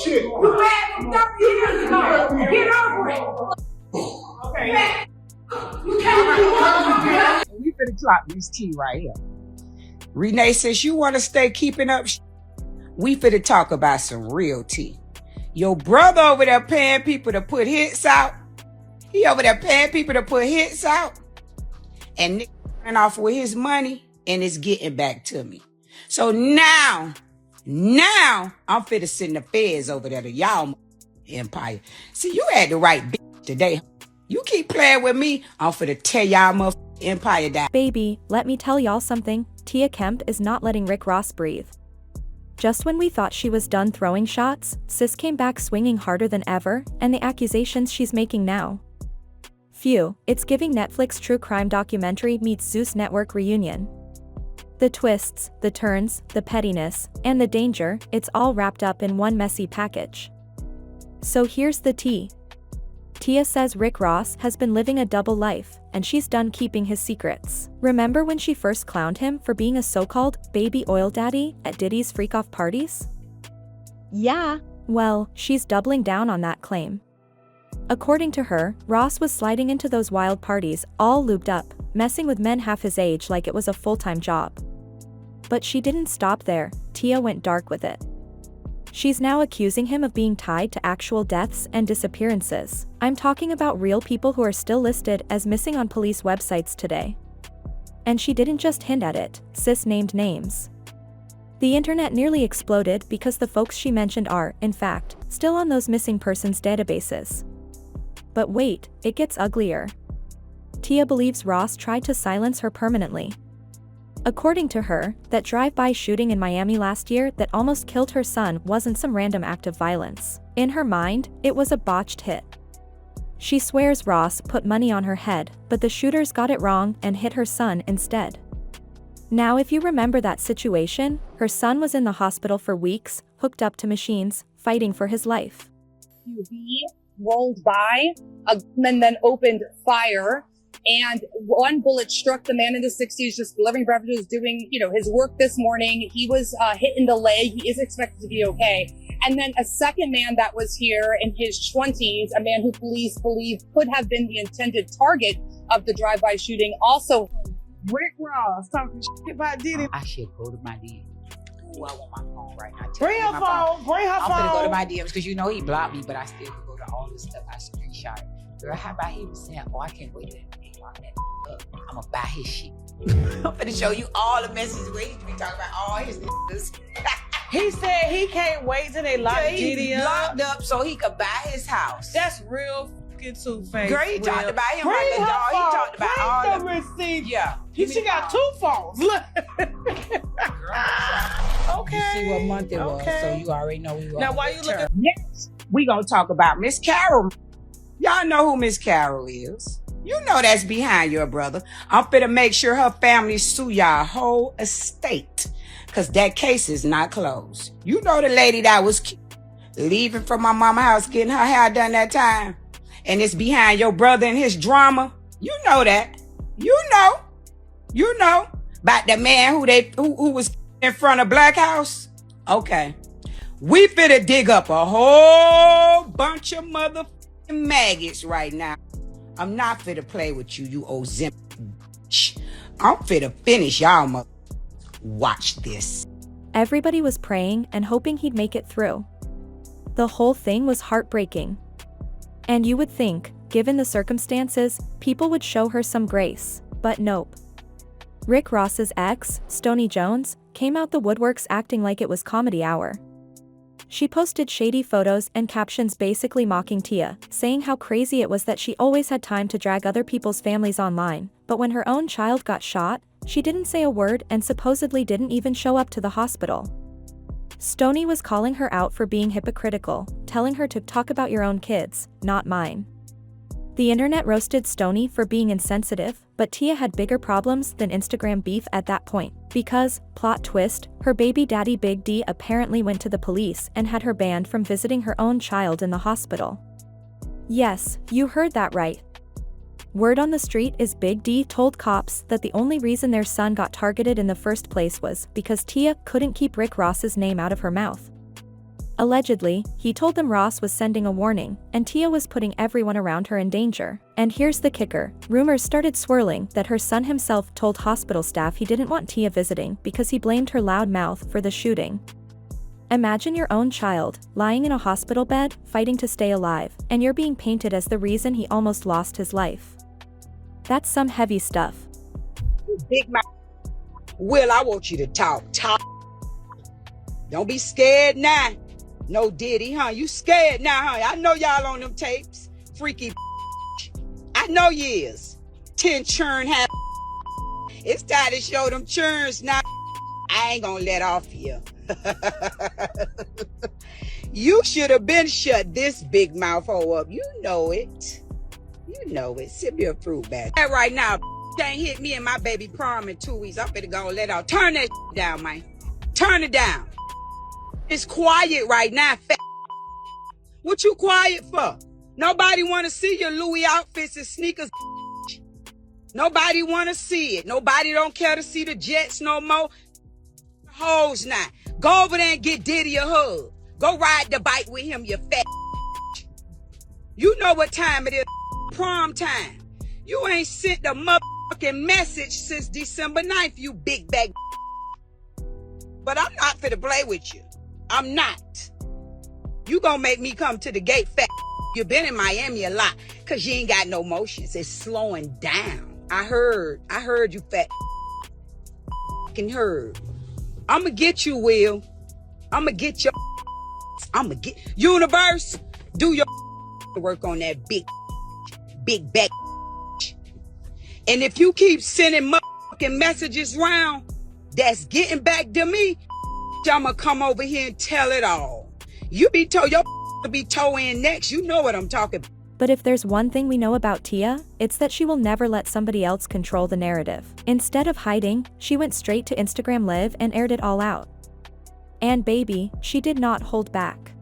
Shit. You had from 30 years ago. Get over it. Okay. You can't We finna clock this tea right here. Renee says you want to stay keeping up. We finna talk about some real tea. Your brother over there paying people to put hits out. He over there paying people to put hits out. And Nick running off with his money and it's getting back to me. So now I'm finna send the feds over there to y'all empire. See, you had the right bitch today. You keep playing with me, I'm finna tear y'all motherfucking empire down. Baby, let me tell y'all something. Tia Kemp is not letting Rick Ross breathe. Just when we thought she was done throwing shots, sis came back swinging harder than ever, and the accusations she's making now. Phew, it's giving Netflix true crime documentary meets Zeus Network reunion. The twists, the turns, the pettiness, and the danger, it's all wrapped up in one messy package. So here's the tea. Tia says Rick Ross has been living a double life, and she's done keeping his secrets. Remember when she first clowned him for being a so-called baby oil daddy at Diddy's freak-off parties? Yeah, well, she's doubling down on that claim. According to her, Ross was sliding into those wild parties, all lubed up, messing with men half his age like it was a full-time job. But she didn't stop there. Tia went dark with it. She's now accusing him of being tied to actual deaths and disappearances. I'm talking about real people who are still listed as missing on police websites today. And she didn't just hint at it, sis named names. The internet nearly exploded because the folks she mentioned are, in fact, still on those missing persons databases. But wait, it gets uglier. Tia believes Ross tried to silence her permanently. According to her, that drive-by shooting in Miami last year that almost killed her son wasn't some random act of violence. In her mind, it was a botched hit. She swears Ross put money on her head, but the shooters got it wrong and hit her son instead. Now if you remember that situation, her son was in the hospital for weeks, hooked up to machines, fighting for his life. SUV rolled by, a gunman then opened fire, and one bullet struck the man in his 60s, just delivering beverages, doing, his work this morning. He was hit in the leg. He is expected to be okay. And then a second man that was here in his 20s, a man who police believe could have been the intended target of the drive-by shooting, also. Rick Ross talking shit about Diddy. I should go to my DMs. Ooh, I want my phone right now. Bring her phone. Bring her phone. I'm gonna go to my DMs because he blocked me, but I still can go to all the stuff I screenshot. Girl, how about he was saying, I can't wait to lock that up. I'm gonna buy his shit. I'm gonna show you all the messages where he be talking about all his niggas. He said he can't wait till they lock Diddy up. Locked up so he could buy his house. That's real fucking two-faced. Girl, he talked about him Bring like a her dog. He phone. talked about Bring all the the receipt. Yeah. She got two phones. Look. Okay. You see what month it was, Okay. so you already know we were. Now, why you looking? Next, we gonna talk about Miss Carol. Y'all know who Miss Carol is. You know that's behind your brother. I'm finna make sure her family sue y'all whole estate, cause that case is not closed. You know the lady that was leaving from my mama's house, getting her hair done that time, and it's behind your brother and his drama. You know that. You know about the man who was in front of Black House. Okay, we finna dig up a whole bunch of motherfucking maggots right now. I'm not finna play with you, you old zimp bitch. I'm finna finish y'all mother. Watch this. Everybody was praying and hoping he'd make it through. The whole thing was heartbreaking. And you would think, given the circumstances, people would show her some grace, but nope. Rick Ross's ex, Stoney Jones, came out the woodworks acting like it was comedy hour. She posted shady photos and captions basically mocking Tia, saying how crazy it was that she always had time to drag other people's families online, but when her own child got shot, she didn't say a word and supposedly didn't even show up to the hospital. Stoney was calling her out for being hypocritical, telling her to talk about your own kids, not mine. The internet roasted Stoney for being insensitive, but Tia had bigger problems than Instagram beef at that point, because, plot twist, her baby daddy Big D apparently went to the police and had her banned from visiting her own child in the hospital. Yes, you heard that right. Word on the street is Big D told cops that the only reason their son got targeted in the first place was because Tia couldn't keep Rick Ross's name out of her mouth. Allegedly, he told them Ross was sending a warning, and Tia was putting everyone around her in danger. And here's the kicker, rumors started swirling that her son himself told hospital staff he didn't want Tia visiting because he blamed her loud mouth for the shooting. Imagine your own child, lying in a hospital bed, fighting to stay alive, and you're being painted as the reason he almost lost his life. That's some heavy stuff. Big mouth. Will, I want you to talk. Don't be scared now. No Diddy, huh? You scared now, huh? I know y'all on them tapes. Freaky. I know you is. 10 churn have. It's time to show them churns now. I ain't gonna let off you. You should have been shut this big mouth hole up. You know it. You know it. Sip your fruit back. Right now, ain't hit me and my baby prom in 2 weeks. I'm finna go let out. Turn that down, man. Turn it down. It's quiet right now, fat. What you quiet for? Nobody want to see your Louis outfits and sneakers. Nobody want to see it. Nobody don't care to see the Jets no more. Hoes now. Go over there and get Diddy a hug. Go ride the bike with him, you fat. You know what time it is. Prom time. You ain't sent a motherfucking message since December 9th, you big bag. But I'm not finna play with you. I'm not. You gonna make me come to the gate, fat. You been in Miami a lot, cause you ain't got no motions. It's slowing down. I heard you, fat. Fucking heard. I'ma get you, Will. I'ma get your. I'ma get Universe. Do your work on that big back. And if you keep sending motherfucking messages round, that's getting back to me. I'ma come over here and tell it all. You be told your be toe in next. You know what I'm talking about. But if there's one thing we know about Tia, it's that she will never let somebody else control the narrative. Instead of hiding, she went straight to Instagram Live and aired it all out. And baby, she did not hold back.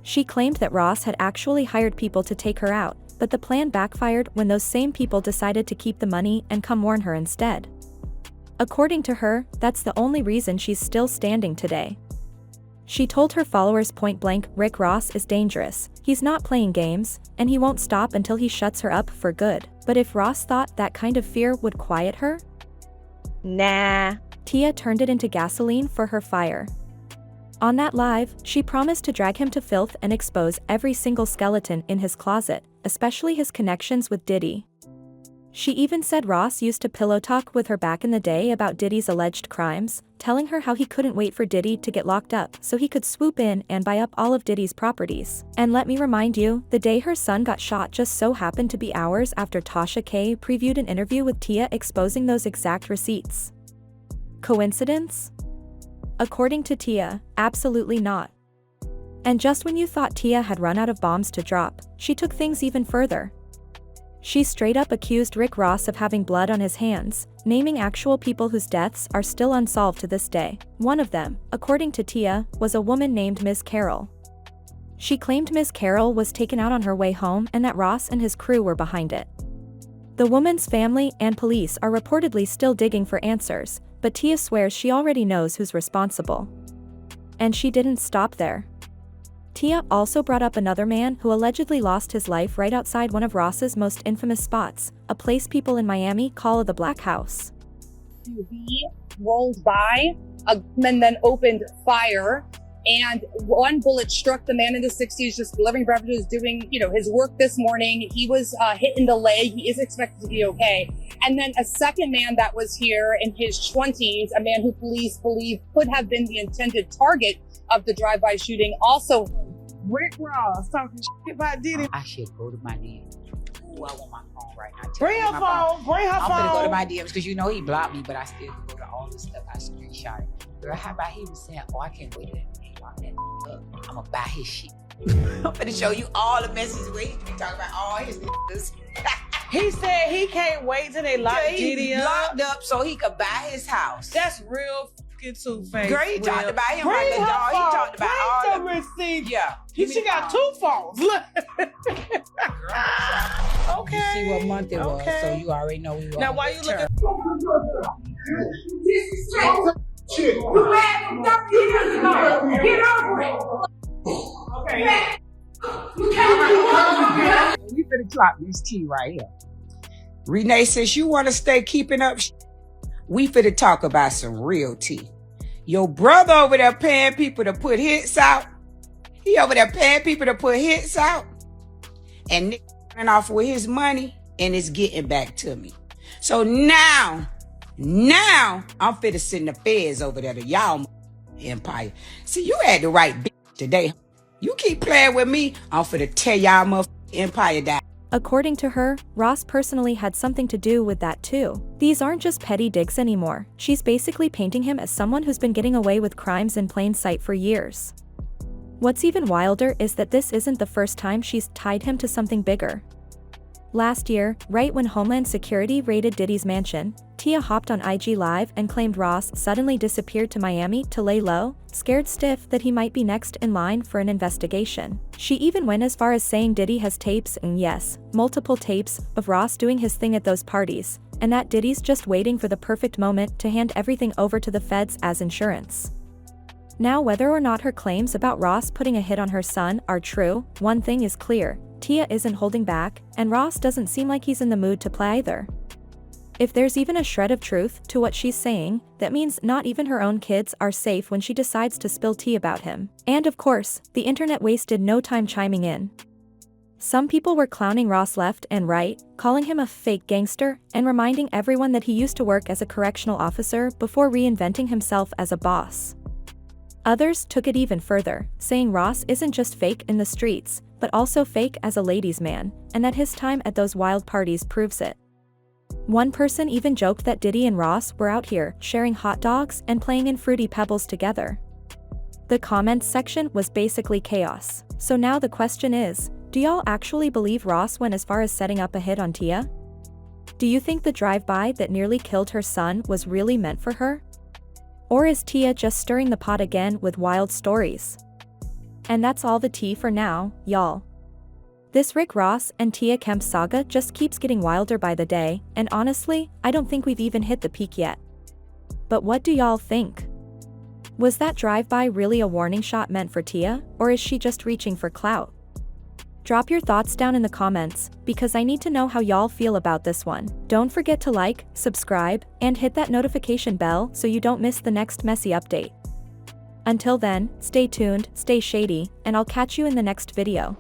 She claimed that Ross had actually hired people to take her out, but the plan backfired when those same people decided to keep the money and come warn her instead. According to her, that's the only reason she's still standing today. She told her followers point blank, Rick Ross is dangerous, he's not playing games, and he won't stop until he shuts her up for good. But if Ross thought that kind of fear would quiet her? Nah. Tia turned it into gasoline for her fire. On that live, she promised to drag him to filth and expose every single skeleton in his closet, especially his connections with Diddy. She even said Ross used to pillow talk with her back in the day about Diddy's alleged crimes, telling her how he couldn't wait for Diddy to get locked up so he could swoop in and buy up all of Diddy's properties. And let me remind you, the day her son got shot just so happened to be hours after Tasha K previewed an interview with Tia exposing those exact receipts. Coincidence? According to Tia, absolutely not. And just when you thought Tia had run out of bombs to drop, she took things even further. She straight up accused Rick Ross of having blood on his hands, naming actual people whose deaths are still unsolved to this day. One of them, according to Tia, was a woman named Ms. Carroll. She claimed Ms. Carroll was taken out on her way home and that Ross and his crew were behind it. The woman's family and police are reportedly still digging for answers, but Tia swears she already knows who's responsible. And she didn't stop there. Tia also brought up another man who allegedly lost his life right outside one of Ross's most infamous spots, a place people in Miami call the Black House. He rolled by and then opened fire, and one bullet struck the man in the 60s just delivering beverages, doing his work this morning. He was hit in the leg. He is expected to be okay. And then a second man that was here in his 20s, a man who police believe could have been the intended target of the drive-by shooting, also Rick Ross talking shit about Diddy. I should go to my DMs. Ooh, I want my phone right now. Bring her phone. Bring her phone. I'm gonna go to my DMs because he blocked me, but I still can go to all the stuff I screenshot it. Girl, how about he was saying, oh, I can't wait to lock that up. I'm gonna buy his shit. I'm gonna show you all the messages where he be talking about all his niggas. He said he can't wait till they lock Diddy up. Locked up so he could buy his house. That's real looking two-faced. Girl, he talked about him like Bring a her dog. He phone. talked about Bring all the receipt. Yeah. She got two phones. Look. Okay. You see what month it was, Okay. so you already know we were. Now, why you looking? Shit. You had from 30 years ago. Get over it. Okay. You can't We finna clock this tea right here. Renee says you want to stay keeping up. We finna talk about some real tea. Your brother over there paying people to put hits out. He over there paying people to put hits out. And Nick running off with his money and it's getting back to me. So now I'm finna send the feds over there to y'all empire. See, you had the right bitch today. You keep playing with me, I'm finna tear y'all motherfucking empire down. According to her, Ross personally had something to do with that too. These aren't just petty digs anymore. She's basically painting him as someone who's been getting away with crimes in plain sight for years. What's even wilder is that this isn't the first time she's tied him to something bigger. Last year, right when Homeland Security raided Diddy's mansion, Tia hopped on IG Live and claimed Ross suddenly disappeared to Miami to lay low, scared stiff that he might be next in line for an investigation. She even went as far as saying Diddy has tapes, and yes, multiple tapes, of Ross doing his thing at those parties, and that Diddy's just waiting for the perfect moment to hand everything over to the feds as insurance. Now, whether or not her claims about Ross putting a hit on her son are true, one thing is clear. Tia isn't holding back, and Ross doesn't seem like he's in the mood to play either. If there's even a shred of truth to what she's saying, that means not even her own kids are safe when she decides to spill tea about him. And of course, the internet wasted no time chiming in. Some people were clowning Ross left and right, calling him a fake gangster, and reminding everyone that he used to work as a correctional officer before reinventing himself as a boss. Others took it even further, saying Ross isn't just fake in the streets, but also fake as a ladies' man, and that his time at those wild parties proves it. One person even joked that Diddy and Ross were out here sharing hot dogs and playing in Fruity Pebbles together. The comments section was basically chaos. So now the question is, do y'all actually believe Ross went as far as setting up a hit on Tia? Do you think the drive-by that nearly killed her son was really meant for her? Or is Tia just stirring the pot again with wild stories? And that's all the tea for now, y'all. This Rick Ross and Tia Kemp saga just keeps getting wilder by the day, and honestly, I don't think we've even hit the peak yet. But what do y'all think? Was that drive-by really a warning shot meant for Tia, or is she just reaching for clout? Drop your thoughts down in the comments, because I need to know how y'all feel about this one. Don't forget to like, subscribe, and hit that notification bell so you don't miss the next messy update. Until then, stay tuned, stay shady, and I'll catch you in the next video.